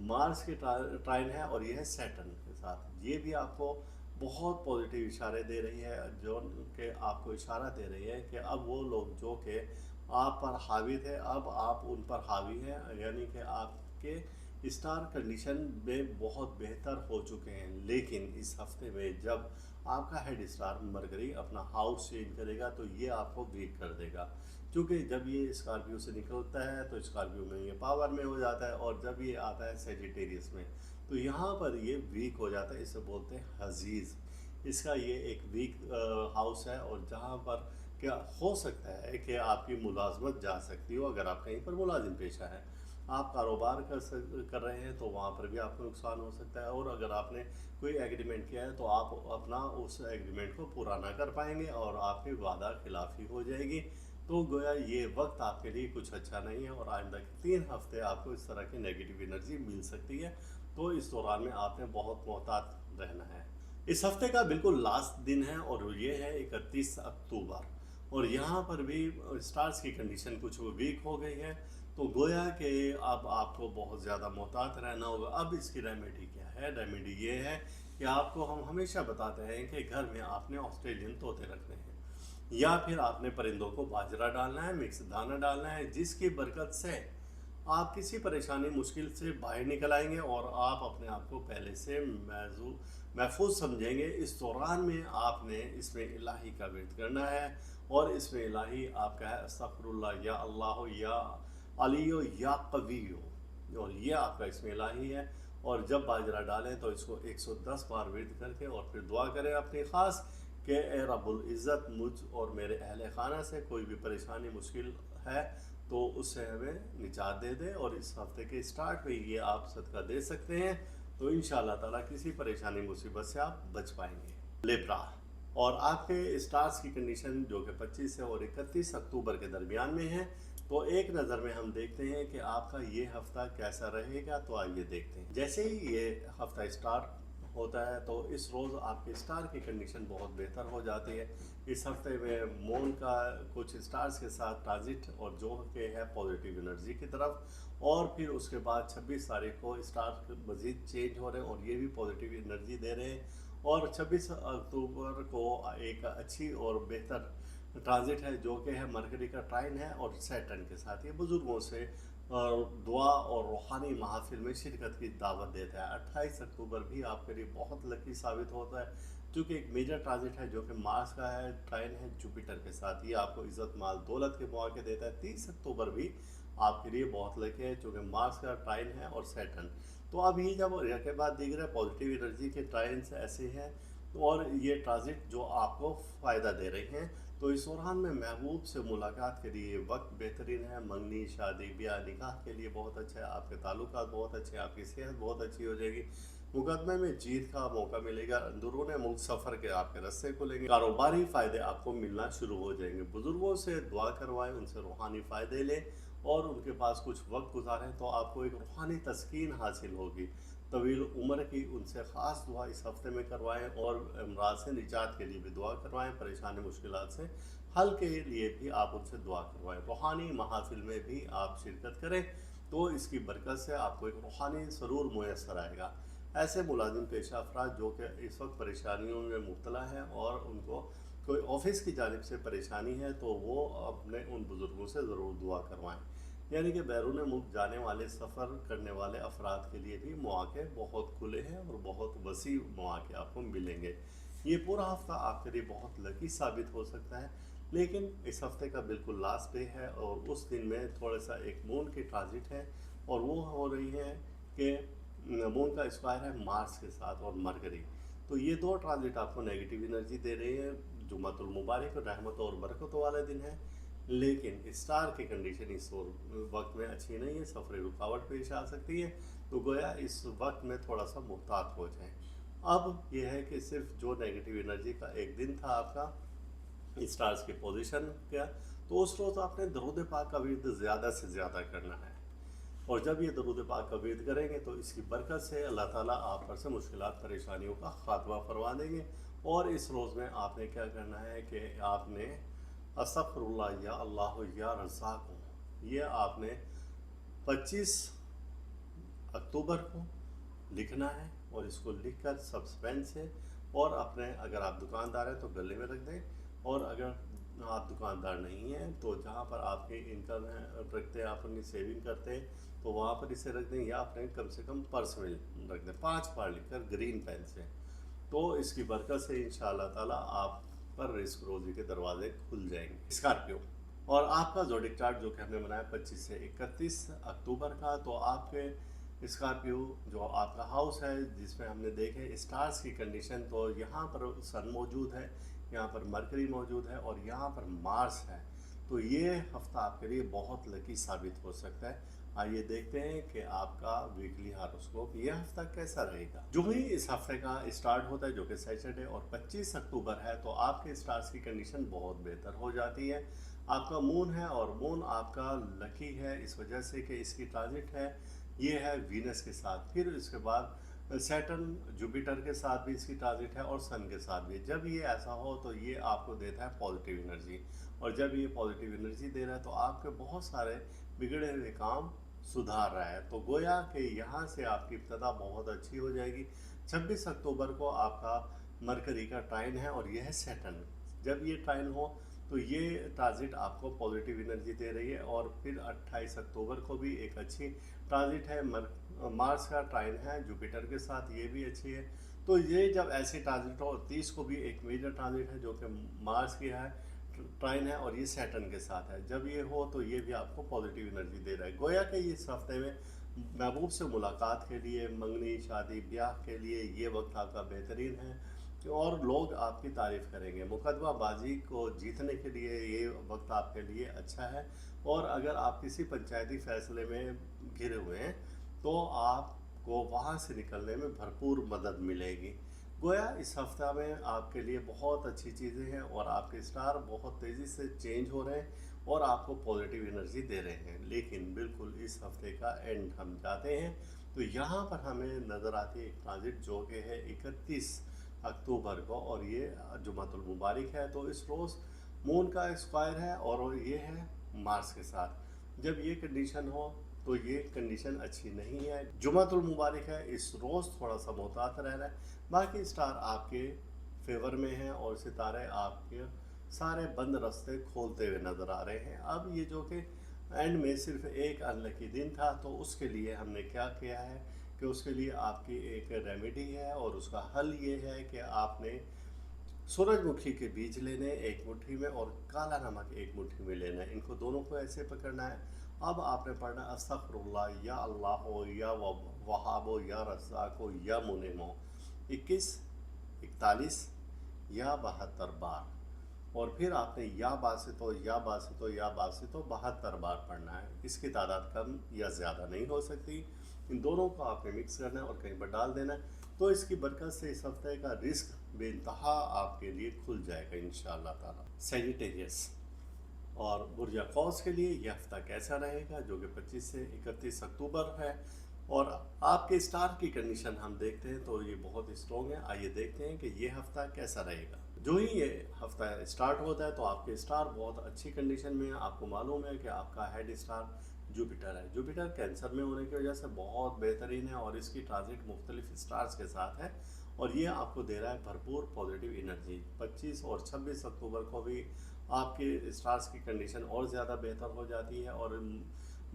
मार्स के ट्राइन है और ये है सैटर्न के साथ। ये भी आपको बहुत पॉजिटिव इशारे दे रही है, जो कि आपको इशारा दे रही है कि अब वो लोग जो कि आप पर हावी थे अब आप उन पर हावी हैं, यानी कि आपके स्टार कंडीशन में बहुत बेहतर हो चुके हैं। लेकिन इस हफ्ते में जब आपका हेड स्टार मरकरी अपना हाउस चेंज करेगा तो ये आपको वीक कर देगा, क्योंकि जब ये स्कॉर्पियो से निकलता है तो स्कॉर्पियो में ये पावर में हो जाता है और जब ये आता है सेजिटेरियस में तो यहाँ पर ये वीक हो जाता है। इसे बोलते हैं हजीज़। इसका ये एक वीक हाउस है और जहाँ पर क्या हो सकता है कि आपकी मुलाजमत जा सकती हो। अगर आप कहीं पर मुलाजिम पेशा है, आप कारोबार कर रहे हैं तो वहाँ पर भी आपको नुकसान हो सकता है। और अगर आपने कोई एग्रीमेंट किया है तो आप अपना उस एग्रीमेंट को पूरा ना कर पाएंगे और आपकी वादा खिलाफी हो जाएगी। तो गोया ये वक्त आपके लिए कुछ अच्छा नहीं है और आइंदा के 3 हफ्ते आपको इस तरह की नेगेटिव एनर्जी मिल सकती है। तो इस दौरान में आपने बहुत मोहतात रहना है। इस हफ्ते का बिल्कुल लास्ट दिन है और ये है 31 अक्टूबर और यहाँ पर भी स्टार्स की कंडीशन कुछ वीक हो गई है। तो गोया कि अब आपको बहुत ज़्यादा मोहतात रहना होगा। अब इसकी रेमेडी क्या है? रेमेडी ये है कि आपको हम हमेशा बताते हैं कि घर में आपने ऑस्ट्रेलियन तोते रखने हैं, या फिर आपने परिंदों को बाजरा डालना है, मिक्स दाना डालना है, जिसकी बरकत से आप किसी परेशानी मुश्किल से बाहर निकल आएंगे और आप अपने आप को पहले से महफूज समझेंगे। इस दौरान में आपने इसमें इलाही का विर्द करना है, और इसमें इलाही आपका है अस्तगफिरुल्लाह या अल्लाह या अलियो या कवियो, और ये आपका इसमें इलाही है। और जब बाजरा डालें तो इसको 110 बार विर्द करके और फिर दुआ करें अपनी ख़ास कि ए रब्बुल इज़्ज़त मुझ और मेरे अहल खाना से कोई भी परेशानी मुश्किल है तो उससे हमें निजात दे दे। और इस हफ्ते के स्टार्ट में ये आप सदका दे सकते हैं, तो इंशाअल्लाह ताला किसी परेशानी मुसीबत से आप बच पाएंगे। लिब्रा, और आपके स्टार्स की कंडीशन जो कि 25 से और 31 अक्टूबर के दरमियान में है, तो एक नज़र में हम देखते हैं कि आपका ये हफ़्ता कैसा रहेगा। तो आइए देखते हैं। जैसे ही ये हफ़्ता स्टार्ट होता है तो इस रोज़ आपके स्टार की कंडीशन बहुत बेहतर हो जाती है। इस हफ्ते में मून का कुछ स्टार्स के साथ ट्रांजिट और जो के है पॉजिटिव एनर्जी की तरफ, और फिर उसके बाद 26 तारीख को स्टार मज़ीद चेंज हो रहे हैं और ये भी पॉजिटिव एनर्जी दे रहे हैं। और 26 अक्टूबर को एक अच्छी और बेहतर ट्रांजिट है जो कि है मरकरी का ट्राइन है और सैटर्न के साथ। ये बुज़ुर्गों से दुआ और रूहानी महफिल में शिरकत की दावत देता है। 28 अक्टूबर भी आपके लिए बहुत लकी साबित होता है, क्योंकि एक मेजर ट्रांजिट है जो कि मार्स का है, ट्राइन है जुपिटर के साथ। ये आपको इज़्ज़त माल दौलत के मौके देता है। 30 अक्टूबर भी आपके लिए बहुत लकी है, क्योंकि मार्स का ट्राइन है और सैटर्न। तो अभी जब के बाद दीगर पॉजिटिव एनर्जी के ट्राइन्स ऐसे हैं और ये ट्रांजिट जो आपको फ़ायदा दे रहे हैं, तो इस दौरान में महबूब से मुलाकात के लिए वक्त बेहतरीन है। मंगनी, शादी, ब्याह, निकाह के लिए बहुत अच्छा है। आपके ताल्लुकात बहुत अच्छे हैं, आपकी सेहत बहुत अच्छी हो जाएगी। मुकदमे में जीत का मौका मिलेगा। अंदरून मुल्क सफ़र के आपके रास्ते खुलेंगे। कारोबारी फ़ायदे आपको मिलना शुरू हो जाएंगे। बुज़ुर्गों से दुआ करवाएं, उनसे रूहानी फ़ायदे लें और उनके पास कुछ वक्त गुजारें, तो आपको एक रूहानी तस्कीन हासिल होगी। तवील उम्र की उनसे ख़ास दुआ इस हफ्ते में करवाएं और अमराज से निजात के लिए भी दुआ करवाएं। परेशानी मुश्किलात से हल के लिए भी आप उनसे दुआ करवाएं। रूहानी महाफिल में भी आप शिरकत करें, तो इसकी बरकत से आपको एक रूहानी सरूर मुयसर आएगा। ऐसे मुलाजिम पेशा अफराद जो कि इस वक्त परेशानियों में मुब्तला हैं और उनको कोई ऑफिस की जानिब से परेशानी है, तो वो अपने उन बुज़ुर्गों से ज़रूर दुआ करवाएं। यानी कि बैरून मुल्क जाने वाले, सफ़र करने वाले अफराद के लिए भी मौके बहुत खुले हैं और बहुत वसी मौके आपको मिलेंगे। ये पूरा हफ्ता आपके लिए बहुत लकी साबित हो सकता है। लेकिन इस हफ्ते का बिल्कुल लास्ट डे है और उस दिन में थोड़ा सा एक मून की ट्रांजिट है, और वो हो रही है कि मून का स्क्वायर है मार्स के साथ और मरकरी। तो ये दो ट्रांजिट आपको नेगेटिव एनर्जी दे रही है। जुमातुल मुबारक रहमत और बरकतों वाला दिन है, लेकिन स्टार की कंडीशन इस वक्त में अच्छी नहीं है। सफ़र रुकावट पेश आ सकती है, तो गोया इस वक्त में थोड़ा सा मुहतात हो जाए। अब यह है कि सिर्फ जो नेगेटिव एनर्जी का एक दिन था आपका स्टार्स की पोजीशन का, तो उस रोज़ आपने दरूद पाक का विर्द ज़्यादा से ज़्यादा करना है। और जब ये दरूद पाक का विर्द करेंगे तो इसकी बरकत से अल्लाह ताला आप पर से मुश्किलात परेशानियों का ख़ात्मा फरमा देंगे। और इस रोज़ में आपने क्या करना है कि आपने अस्तगफिरुल्लाह या अल्लाह या रज़्ज़ाक़, ये आपने 25 अक्टूबर को लिखना है और इसको लिखकर सब पेन से, और अपने अगर आप दुकानदार हैं तो गले में रख दें, और अगर आप दुकानदार नहीं हैं तो जहाँ पर आपकी इनकम है रखते हैं, आप अपनी सेविंग करते हैं, तो वहाँ पर इसे रख दें, या अपने कम से कम पर्स में रख दें 5 बार लिखकर ग्रीन पेन से। तो इसकी बरकत से इंशाअल्लाह ताला आप पर रिस्क रोज़ी के दरवाजे खुल जाएंगे। स्कॉर्पियो, और आपका ज़ोडिक चार्ट जो कि हमने बनाया 25 से 31 अक्टूबर का, तो आपके स्कॉर्पियो जो आपका हाउस है जिसमें हमने देखे स्टार्स की कंडीशन, तो यहाँ पर सन मौजूद है, यहाँ पर मरकरी मौजूद है और यहाँ पर मार्स है। तो ये हफ्ता आपके लिए बहुत लकी साबित हो सकता है। आइए देखते हैं कि आपका वीकली हॉरोस्कोप ये हफ्ता कैसा रहेगा। जो ही इस हफ्ते का स्टार्ट होता है जो कि सैटरडे और 25 अक्टूबर है, तो आपके स्टार्स की कंडीशन बहुत बेहतर हो जाती है। आपका मून है और मून आपका लकी है इस वजह से कि इसकी ट्रांजिट है, ये है वीनस के साथ। फिर इसके बाद सैटर्न जुपिटर के साथ भी इसकी ट्रांजिट है और सन के साथ भी। जब ये ऐसा हो तो ये आपको देता है पॉजिटिव एनर्जी, और जब ये पॉजिटिव एनर्जी दे रहा है तो आपके बहुत सारे बिगड़े हुए काम सुधार रहा है। तो गोया कि यहाँ से आपकी इब्तदा बहुत अच्छी हो जाएगी। 26 अक्टूबर को आपका मरकरी का ट्राइन है और यह है सैटर्न। जब ये ट्राइन हो तो ये ट्रांजिट आपको पॉजिटिव एनर्जी दे रही है। और फिर 28 अक्टूबर को भी एक अच्छी ट्रांजिट है, मार्स का ट्राइन है जुपिटर के साथ, ये भी अच्छी है। तो ये जब ऐसी ट्रांजिट हो, 30 को भी एक मेजर ट्रांजिट है जो कि मार्स की है ट्राइन है और ये सैटर्न के साथ है। जब ये हो तो ये भी आपको पॉजिटिव एनर्जी दे रहा है। गोया कि इस हफ्ते में महबूब से मुलाकात के लिए, मंगनी, शादी, ब्याह के लिए ये वक्त आपका बेहतरीन है और लोग आपकी तारीफ़ करेंगे। मुकदमाबाजी को जीतने के लिए ये वक्त आपके लिए अच्छा है। और अगर आप किसी पंचायती फैसले में घिरे हुए हैं तो आपको वहाँ से निकलने में भरपूर मदद मिलेगी। गोया इस हफ्ता में आपके लिए बहुत अच्छी चीज़ें हैं और आपके स्टार बहुत तेज़ी से चेंज हो रहे हैं और आपको पॉजिटिव एनर्जी दे रहे हैं। लेकिन बिल्कुल इस हफ्ते का एंड हम जाते हैं तो यहाँ पर हमें नज़र आती है एक ट्रांजिट जो कि है 31 अक्टूबर को, और ये जुमातुल मुबारक है। तो इस रोज़ मून का स्क्वायर है और ये है मार्स के साथ। जब ये कंडीशन हो तो ये कंडीशन अच्छी नहीं है। जुमातुल मुबारक है, इस रोज़ थोड़ा सा मोहतात रहना है। बाकी स्टार आपके फेवर में हैं और सितारे आपके सारे बंद रास्ते खोलते हुए नज़र आ रहे हैं। अब ये जो कि एंड में सिर्फ एक अनलकी दिन था तो उसके लिए हमने क्या किया है कि उसके लिए आपकी एक रेमेडी है और उसका हल ये है कि आपने सूरजमुखी के बीज लेने एक मुट्ठी में और काला नमक एक मुट्ठी में लेना है। इनको दोनों को ऐसे पकड़ना है। अब आपने पढ़ना अस्तगफिरुल्लाह या अल्लाह हो या वहाब हो या रज़्ज़ाक हो या मुनिम हो 21, 41 या 72 बार। और फिर आपने या बासित हो या बासित हो या बासित हो 72 बार पढ़ना है। इसकी तादाद कम या ज़्यादा नहीं हो सकती। इन दोनों को आपने मिक्स करना है और कहीं पर डाल देना है। तो इसकी बरकत से इस हफ्ते का रिस्क बेइंतहा आपके लिए खुल जाएगा इंशाअल्लाह ताला। सेजिटेरियस और बुर्ज कौस के लिए यह हफ्ता कैसा रहेगा जो कि 25 से 31 अक्टूबर है। और आपके स्टार की कंडीशन हम देखते हैं तो ये बहुत स्ट्रॉन्ग है। आइए देखते हैं कि ये हफ्ता कैसा रहेगा। जो ही ये हफ्ता स्टार्ट होता है तो आपके स्टार बहुत अच्छी कंडीशन में है। आपको मालूम है कि आपका हेड स्टार जुपिटर है। जुपिटर कैंसर में होने की वजह से बहुत बेहतरीन है और इसकी ट्रांजिट मुख्तलिफ स्टार्स के साथ है और ये आपको दे रहा है भरपूर पॉजिटिव एनर्जी। 25 और 26 अक्टूबर को भी आपके स्टार्स की कंडीशन और ज़्यादा बेहतर हो जाती है। और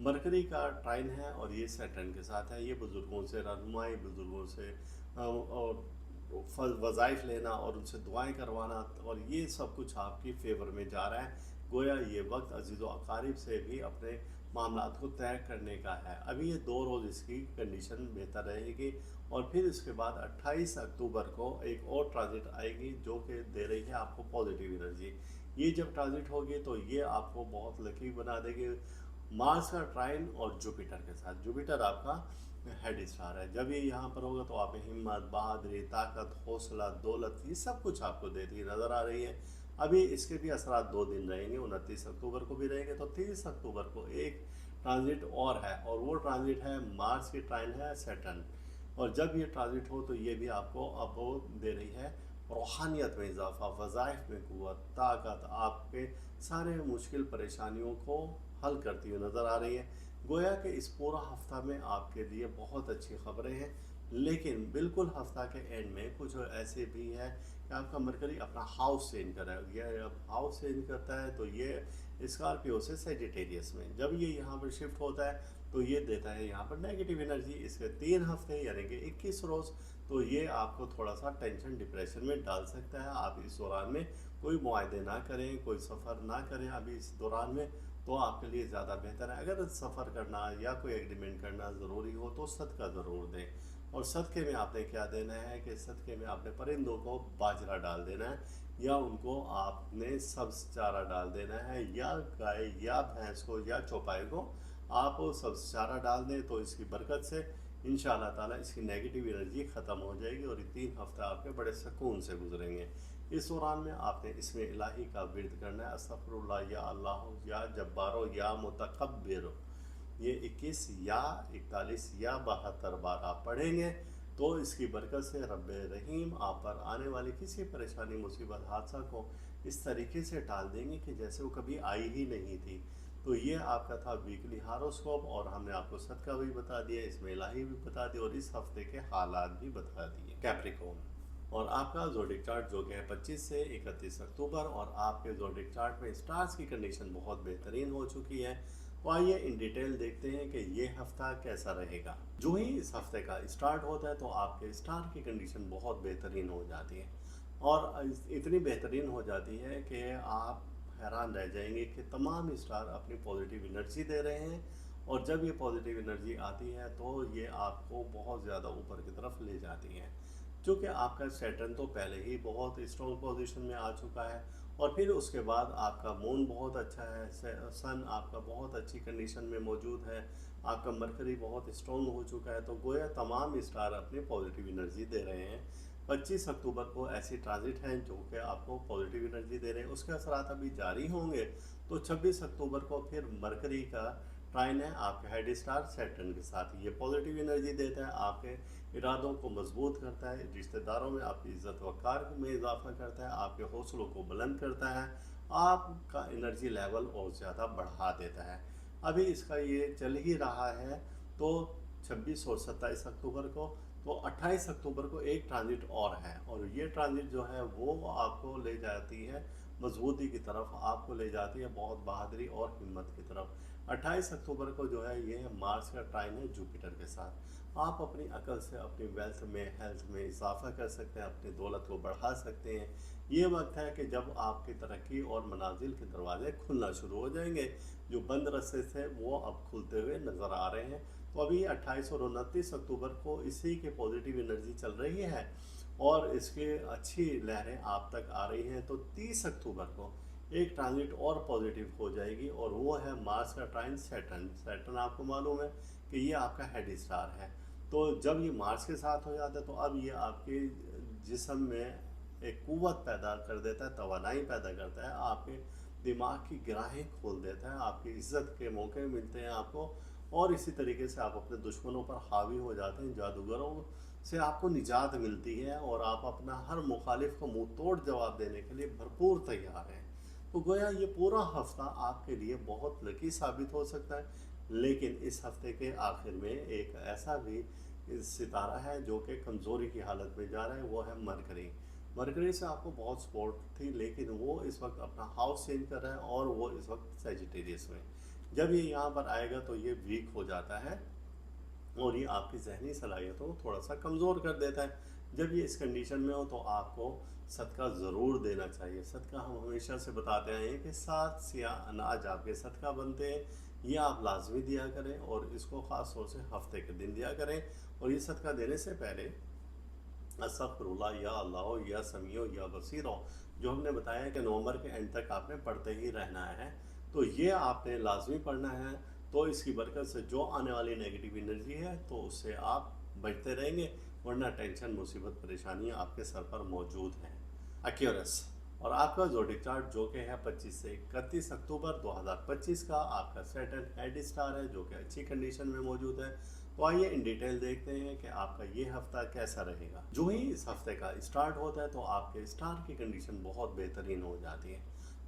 मरकरी का ट्राइन है और ये सैटर्न के साथ है। ये बुज़ुर्गों से रहनुमाई, बुज़ुर्गों से और वज़ाइफ लेना और उनसे दुआएं करवाना, और ये सब कुछ आपकी फेवर में जा रहा है। गोया ये वक्त अजीज़ व अकारिब से भी अपने मामलात को तय करने का है। अभी ये 2 रोज़ इसकी कंडीशन बेहतर रहेगी और फिर इसके बाद 28 अक्टूबर को एक और ट्रांजिट आएगी जो कि दे रही है आपको पॉजिटिव एनर्जी। ये जब ट्रांजिट होगी तो ये आपको बहुत लकी बना देगी। मार्स का ट्राइन और जुपिटर के साथ। जुपिटर आपका हेड स्टार है। जब ये यहाँ पर होगा तो आप में हिम्मत, बहादुरी, ताकत, हौसला, दौलत ये सब कुछ आपको देती नज़र आ रही है। अभी इसके भी असरात 2 दिन रहेंगे, 29 अक्टूबर को भी रहेंगे। तो 30 अक्टूबर को एक ट्रांजिट और है और वो ट्रांजिट है मार्स की ट्राइन है सैटर्न। और जब ये ट्रांजिट हो तो ये भी आपको अब दे रही है रूहानियत में इजाफा, वज़ाइफ में क़ुव्वत, ताकत, आपके सारे मुश्किल परेशानियों को हल करती हुई नज़र आ रही है। गोया कि इस पूरा हफ्ता में आपके लिए बहुत अच्छी खबरें हैं। लेकिन बिल्कुल हफ्ता के एंड में कुछ ऐसे भी है कि आपका मरकरी अपना हाउस चेंज कर रहा है। ये अब हाउस चेंज करता है तो ये स्कॉर्पियो से सेजिटेरियस में जब ये यहाँ पर शिफ्ट होता है तो ये देता है यहाँ पर नेगेटिव एनर्जी। इसके 3 हफ्ते यानी कि 21 रोज़ तो ये आपको थोड़ा सा टेंशन, डिप्रेशन में डाल सकता है। आप इस दौरान में कोई मुआहदे ना करें, कोई सफ़र ना करें अभी इस दौरान में, तो आपके लिए ज़्यादा बेहतर है। अगर सफ़र करना या कोई एग्रीमेंट करना ज़रूरी हो तो सदका ज़रूर दें। और सदक़े में आपने क्या देना है कि सदक़े में आपने परिंदों को बाजरा डाल देना है या उनको आपने सब्ज़ चारा डाल देना है, या गाय या भैंस को या चौपाई को आप सब्ज़ चारा डाल दें। तो इसकी बरकत से इंशाअल्लाह ताला इसकी नेगेटिव एनर्जी ख़त्म हो जाएगी और ये 3 हफ्ते आपके बड़े सुकून से गुजरेंगे। इस दौरान में आपने इसमें इलाही का विर्द करना है, अस्तगफिरुल्लाह या अल्लाह या जब्बारो या मुतकब्बिर। ये 21 या 41 या 72 बार आप पढ़ेंगे तो इसकी बरकत से रब्बे रहीम आप पर आने वाली किसी परेशानी, मुसीबत, हादसा को इस तरीके से टाल देंगे कि जैसे वो कभी आई ही नहीं थी। तो ये आपका था वीकली हारोस्कोप, और हमने आपको सदका भी बता दिया, इसमें इलाही भी बता दिया, और इस हफ्ते के हालात भी बता दिए। कैप्रिकॉर्न, और आपका ज़ोडिक चार्ट जो कि है 25 से 31 अक्टूबर, और आपके ज़ोडिक चार्ट में स्टार्स की कंडीशन बहुत बेहतरीन हो चुकी है। तो आइए इन डिटेल देखते हैं कि ये हफ्ता कैसा रहेगा। जो ही इस हफ्ते का स्टार्ट होता है तो आपके स्टार की कंडीशन बहुत बेहतरीन हो जाती है, और इतनी बेहतरीन हो जाती है कि आप हैरान रह जाएंगे कि तमाम स्टार अपनी पॉजिटिव एनर्जी दे रहे हैं, और जब ये पॉजिटिव एनर्जी आती है तो ये आपको बहुत ज़्यादा ऊपर की तरफ ले जाती है। चूँकि आपका सैटर्न तो पहले ही बहुत स्ट्रॉन्ग पोजीशन में आ चुका है, और फिर उसके बाद आपका मून बहुत अच्छा है, सन आपका बहुत अच्छी कंडीशन में मौजूद है, आपका मरकरी बहुत स्ट्रॉन्ग हो चुका है, तो गोया तमाम स्टार अपनी पॉजिटिव एनर्जी दे रहे हैं। 25 अक्टूबर को ऐसी ट्रांजिट हैं जो कि आपको पॉजिटिव एनर्जी दे रहे हैं, उसके असरात अभी जारी होंगे। तो 26 अक्टूबर को फिर मरकरी का ट्राइन है आपके हेड स्टार सैटर्न के साथ, ये पॉजिटिव एनर्जी देता है, आपके इरादों को मजबूत करता है, रिश्तेदारों में आपकी इज्जत वक़ार में इजाफा करता है, आपके हौसलों को बुलंद करता है, आपका एनर्जी लेवल और ज़्यादा बढ़ा देता है। अभी इसका ये चल ही रहा है, तो 26 और 27 अक्टूबर को, तो 28 अक्टूबर को एक ट्रांजिट और है, और ये ट्रांजिट जो है वो आपको ले जाती है मजबूती की तरफ, आपको ले जाती है बहुत बहादुरी और हिम्मत की तरफ। 28 अक्टूबर को जो है ये मार्स का टाइम है जुपिटर के साथ। आप अपनी अकल से अपनी वेल्थ में, हेल्थ में इजाफा कर सकते हैं, अपनी दौलत को बढ़ा सकते हैं। ये वक्त है कि जब आपकी तरक्की और मनाजिल के दरवाजे खुलना शुरू हो जाएंगे, जो बंद रास्ते थे वो अब खुलते हुए नज़र आ रहे हैं। तो अभी 28 और 29 अक्टूबर को इसी के पॉजिटिव एनर्जी चल रही है, और इसके अच्छी लहरें आप तक आ रही हैं। तो 30 अक्टूबर को एक ट्रांजिट और पॉजिटिव हो जाएगी, और वो है मार्स का ट्राइन सैटर्न। सैटर्न आपको मालूम है कि ये आपका हेड स्टार है। तो जब ये मार्स के साथ हो जाता है तो अब ये आपके जिस्म में एक कुव्वत पैदा कर देता है, तवानाई पैदा करता है, आपके दिमाग की ग्राहें खोल देता है, आपकी इज्जत के मौके मिलते हैं आपको, और इसी तरीके से आप अपने दुश्मनों पर हावी हो जाते हैं, जादूगरों से आपको निजात मिलती है, और आप अपना हर मुखालिफ को मुंह तोड़ जवाब देने के लिए भरपूर तैयार हैं। तो गोया ये पूरा हफ्ता आपके लिए बहुत लकी साबित हो सकता है। लेकिन इस हफ्ते के आखिर में एक ऐसा भी सितारा है जो कि कमज़ोरी की हालत में जा रहा है, वो है मरकरी। मरकरी से आपको बहुत सपोर्ट थी, लेकिन वो इस वक्त अपना हाउस चेंज कर रहा है, और वो इस वक्त सेजिटेरियस में। जब ये यहाँ पर आएगा तो ये वीक हो जाता है, और ये आपकी जहनी सलाहियतों को थोड़ा सा कमज़ोर कर देता है। जब ये इस कंडीशन में हो तो आपको सदका ज़रूर देना चाहिए। सदका हम हमेशा से बताते आए हैं कि 7 सिया अनाज आपके सदका बनते हैं, ये आप लाजमी दिया करें, और इसको ख़ास तौर से हफ्ते के दिन दिया करें। और ये सदका देने से पहले अस्तगफिरुल्लाह, या अल्लाह, या समीओ, या बसीरो, जो हमने बताया है कि नवंबर के एंड तक आपने पढ़ते ही रहना है, तो ये आपने लाजमी पढ़ना है। तो इसकी बरकत से जो आने वाली नेगेटिव एनर्जी है तो उससे आप बचते रहेंगे, वरना टेंशन, मुसीबत, परेशानियाँ आपके सर पर मौजूद हैं। एक्यूरस, और आपका ज़ोडिक चार्ट जो कि है 25 से 31 अक्टूबर 2025 का, आपका सैटर्न हेड स्टार है जो कि अच्छी कंडीशन में मौजूद है। तो आइए इन डिटेल देखते हैं कि आपका ये हफ्ता कैसा रहेगा। जो ही इस हफ्ते का स्टार्ट होता है तो आपके स्टार की कंडीशन बहुत बेहतरीन हो जाती है,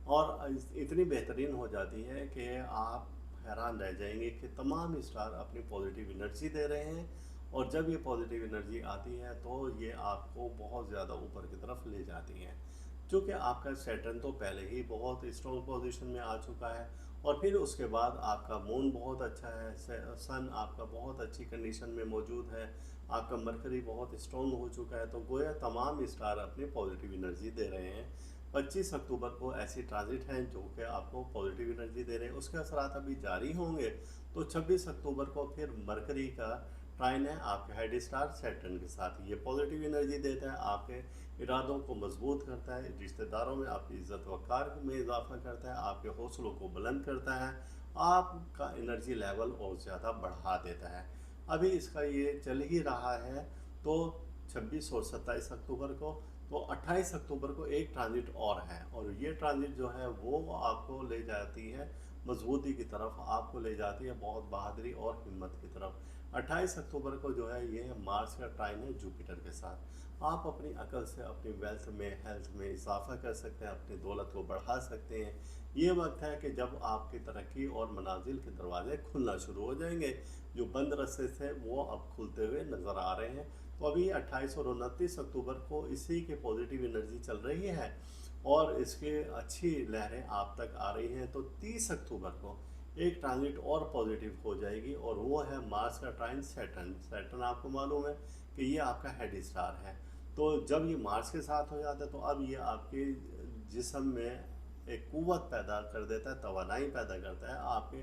और इतनी बेहतरीन हो जाती है कि आप हैरान रह जाएंगे कि तमाम स्टार अपनी पॉजिटिव एनर्जी दे रहे हैं, और जब ये पॉजिटिव एनर्जी आती है तो ये आपको बहुत ज़्यादा ऊपर की तरफ ले जाती है। चूँकि आपका सैटर्न तो पहले ही बहुत स्ट्रॉन्ग पोजीशन में आ चुका है, और फिर उसके बाद आपका मून बहुत अच्छा है, सन आपका बहुत अच्छी कंडीशन में मौजूद है, आपका मरकरी बहुत स्ट्रॉन्ग हो चुका है, तो गोया तमाम स्टार अपनी पॉजिटिव एनर्जी दे रहे हैं। 25 अक्टूबर को ऐसी ट्रांजिट हैं जो कि आपको पॉजिटिव एनर्जी दे रहे हैं, उसके असरात अभी जारी होंगे। तो 26 अक्टूबर को फिर मरकरी का ट्राइन है आपके हेड स्टार सैटर्न के साथ, ये पॉजिटिव एनर्जी देता है, आपके इरादों को मजबूत करता है, रिश्तेदारों में आपकी इज्जत वक़ार में इजाफा करता है, आपके हौसलों को बुलंद करता है, आपका एनर्जी लेवल और ज़्यादा बढ़ा देता है। अभी इसका ये चल ही रहा है, तो 26 और 27 अक्टूबर को, तो 28 अक्टूबर को एक ट्रांजिट और है, और ये ट्रांजिट जो है वो आपको ले जाती है मजबूती की तरफ, आपको ले जाती है बहुत बहादुरी और हिम्मत की तरफ। 28 अक्टूबर को जो है ये मार्स का ट्राइन है जुपिटर के साथ। आप अपनी अकल से अपनी वेल्थ में, हेल्थ में इजाफा कर सकते हैं, अपनी दौलत को बढ़ा सकते हैं। ये वक्त है कि जब आपकी तरक्की और मनाजिल के दरवाजे खुलना शुरू हो जाएंगे। जो बंद रास्ते थे वो अब खुलते हुए नज़र आ रहे हैं। तो अभी 28 और 29 अक्टूबर को इसी के पॉजिटिव एनर्जी चल रही है और इसके अच्छी लहरें आप तक आ रही हैं। तो 30 अक्टूबर को एक ट्रांजिट और पॉजिटिव हो जाएगी और वो है मार्स का ट्राइन सैटर्न। सैटर्न आपको मालूम है कि ये आपका हेड स्टार है। तो जब ये मार्स के साथ हो जाता है तो अब ये आपके जिस्म में एक कुव्वत पैदा कर देता है, तवानाई पैदा करता है, आपके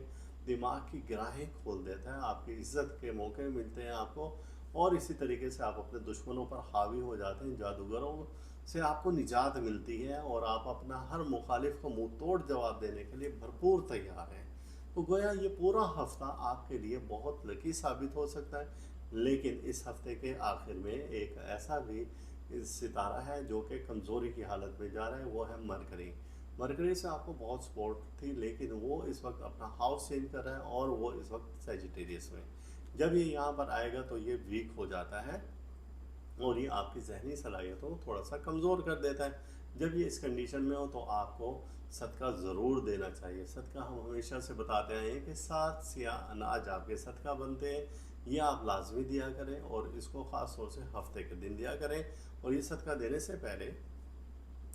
दिमाग की ग्राहें खोल देता है, आपकी इज्जत के मौके मिलते हैं आपको। और इसी तरीके से आप अपने दुश्मनों पर हावी हो जाते हैं, जादूगरों से आपको निजात मिलती है और आप अपना हर मुखालिफ को मुंह तोड़ जवाब देने के लिए भरपूर तैयार हैं। तो गोया ये पूरा हफ्ता आपके लिए बहुत लकी साबित हो सकता है। लेकिन इस हफ्ते के आखिर में एक ऐसा भी सितारा है जो कि कमज़ोरी की हालत में जा रहा है, वो है मरकरी। मरकरी से आपको बहुत सपोर्ट थी लेकिन वो इस वक्त अपना हाउस चेंज कर रहा है और वो इस वक्त सेजिटेरियस में। जब ये यहाँ पर आएगा तो ये वीक हो जाता है और ये आपकी जहनी सलाहियतों को थोड़ा सा कमज़ोर कर देता है। जब ये इस कंडीशन में हो तो आपको सदका ज़रूर देना चाहिए। सदका हम हमेशा से बताते आए हैं कि 7 सिया अनाज आपके सदका बनते हैं, ये आप लाजमी दिया करें और इसको ख़ास तौर से हफ्ते के दिन दिया करें। और ये सदका देने से पहले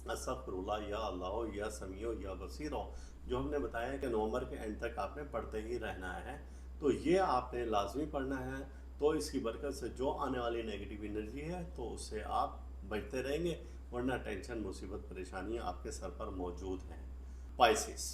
अस्तगफिरुल्लाह या अल्लाह या समीओ या बसीरो जो हमने बताया है कि नवंबर के एंड तक आपने पढ़ते ही रहना है, तो ये आपने लाजमी पढ़ना है। तो इसकी बरकत से जो आने वाली नेगेटिव एनर्जी है तो उससे आप बचते रहेंगे, वरना टेंशन, मुसीबत, परेशानी आपके सर पर मौजूद हैं। पाइसिस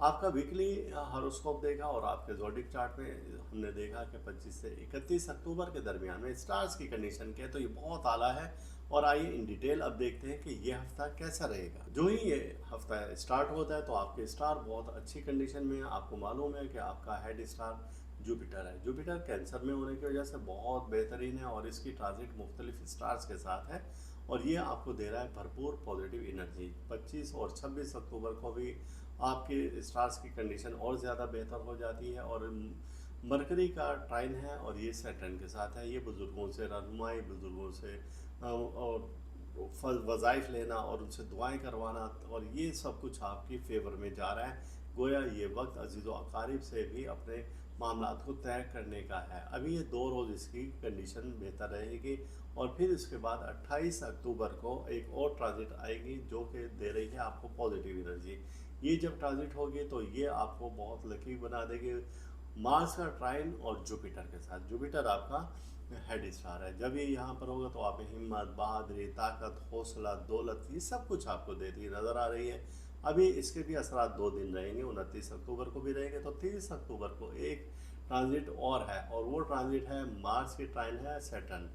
आपका वीकली हॉरोस्कोप देखा और आपके ज़ोडिक चार्ट में हमने देखा कि 25 से 31 अक्टूबर के दरमियान में स्टार्स की कंडीशन के तो ये बहुत आला है। और आइए इन डिटेल अब देखते हैं कि ये हफ्ता कैसा रहेगा। जो ही ये हफ्ता स्टार्ट होता है तो आपके स्टार बहुत अच्छी कंडीशन में है। आपको मालूम है कि आपका हेड स्टार जुपिटर है। जुपिटर कैंसर में होने की वजह से बहुत बेहतरीन है और इसकी ट्रांजिट मुख्तलिफ स्टार्स के साथ है और ये आपको दे रहा है भरपूर पॉजिटिव एनर्जी। 25 और 26 अक्टूबर को भी आपके स्टार्स की कंडीशन और ज़्यादा बेहतर हो जाती है। और मरकरी का ट्राइन है और ये सैटर्न के साथ है। ये बुज़ुर्गों से रहनुमाई, बुज़ुर्गों से और वज़ाइफ लेना और उनसे दुआएं करवाना और ये सब कुछ आपकी फेवर में जा रहा है। गोया ये वक्त अजीज़ व अकारीब से भी अपने मामलात को तय करने का है। अभी ये 2 रोज़ इसकी कंडीशन बेहतर रहेगी और फिर इसके बाद 28 अक्टूबर को एक और ट्रांजिट आएगी जो कि दे रही है आपको पॉजिटिव एनर्जी। ये जब ट्रांजिट होगी तो ये आपको बहुत लकी बना देगी। मार्स का ट्राइन और जुपिटर के साथ, जुपिटर आपका हेड स्टार है। जब ये यहाँ पर होगा तो आप हिम्मत, बहादुरी, ताकत, हौसला, दौलत ये सब कुछ आपको देती नज़र आ रही है। अभी इसके भी असरात 2 दिन रहेंगे, 29 अक्टूबर को भी रहेंगे। तो 30 अक्टूबर को एक ट्रांजिट और है और वो ट्रांजिट है मार्स की ट्राइन है सैटर्न।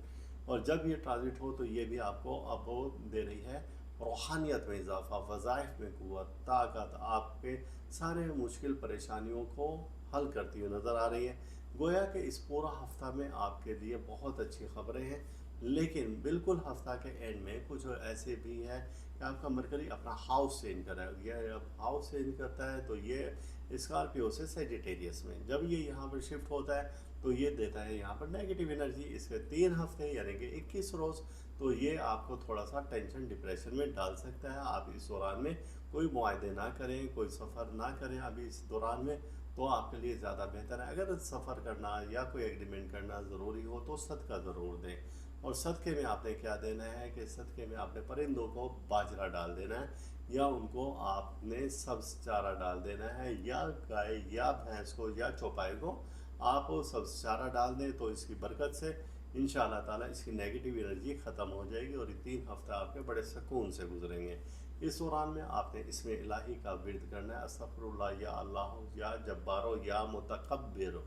और जब ये ट्रांजिट हो तो ये भी आपको अब दे रही है रूहानियत में इजाफा, वज़ाइफ में क़ुव्वत, ताकत, आपके सारे मुश्किल परेशानियों को हल करती हुई नज़र आ रही है। गोया कि इस पूरा हफ्ता में आपके लिए बहुत अच्छी खबरें हैं। लेकिन बिल्कुल हफ्ता के एंड में कुछ ऐसे भी है कि आपका मरकरी अपना हाउस चेंज कर रहा है। ये अब हाउस चेंज करता है तो ये स्कॉर्पियो से सेजिटेरियस में जब ये यहाँ पर शिफ्ट होता है तो ये देता है यहाँ पर नेगेटिव एनर्जी। इसके 3 हफ्ते यानी कि 21 रोज़ तो ये आपको थोड़ा सा टेंशन, डिप्रेशन में डाल सकता है। आप इस दौरान में कोई मुआहदे ना करें, कोई सफ़र ना करें अभी इस दौरान में, तो आपके लिए ज़्यादा बेहतर है। अगर सफ़र करना या कोई एग्रीमेंट करना ज़रूरी हो तो सदका ज़रूर दें। और सदक़े में आपने क्या देना है कि सदक़े में आपने परिंदों को बाजरा डाल देना है या उनको आपने सब्ज़ चारा डाल देना है, या गाय या भैंस को या चौपाई को आप सब्ज़ चारा डाल दें तो इसकी बरकत से इंशाअल्लाह ताला इसकी नेगेटिव एनर्जी ख़त्म हो जाएगी और ये 3 हफ्ते आपके बड़े सुकून से गुजरेंगे। इस दौरान में आपने इसमें इलाही का विर्द करना है, अस्तगफिरुल्लाह या अल्लाह या जब्बारो या मुतकब्बिर।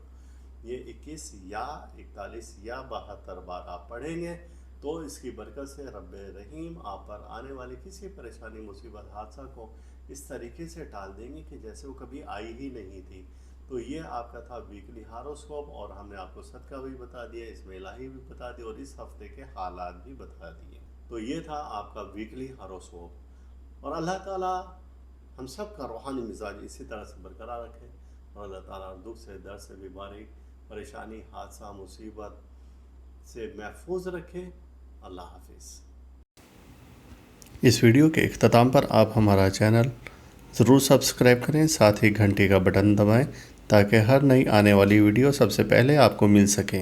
ये 21 या 41 या 72 बार आप पढ़ेंगे तो इसकी बरकत से रब्बे रहीम आप पर आने वाली किसी परेशानी, मुसीबत, हादसा को इस तरीके से टाल देंगे कि जैसे वो कभी आई ही नहीं थी। तो ये आपका था वीकली हारोस्कोप और हमने आपको सदका भी बता दिया, इसमें इलाही भी बता दी और इस हफ्ते के हालात भी बता दिए। तो ये था आपका वीकली हारोस्कोप। और अल्लाह ताला हम सब का रूहानी मिजाज इसी तरह से बरकरार रखे और अल्लाह ताला दुख से, दर्द से, बीमारी परेशानी, हादसा, मुसीबत से महफूज रखे। अल्लाह हाफिज़। इस वीडियो के इख्तिताम पर आप हमारा चैनल ज़रूर सब्सक्राइब करें, साथ ही घंटी का बटन दबाएं ताकि हर नई आने वाली वीडियो सबसे पहले आपको मिल सके।